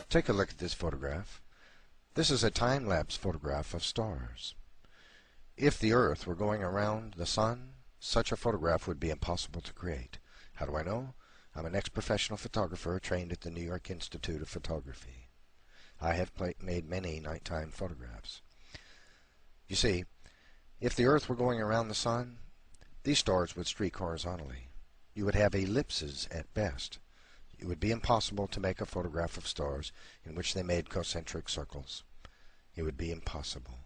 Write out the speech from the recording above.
Take a look at this photograph. This is a time-lapse photograph of stars. If the Earth were going around the Sun, such a photograph would be impossible to create. How do I know? I'm an ex-professional photographer trained at the New York Institute of Photography. I have made many nighttime photographs. You see, if the Earth were going around the Sun, these stars would streak horizontally. You would have ellipses at best. It would be impossible to make a photograph of stars in which they made concentric circles. It would be impossible.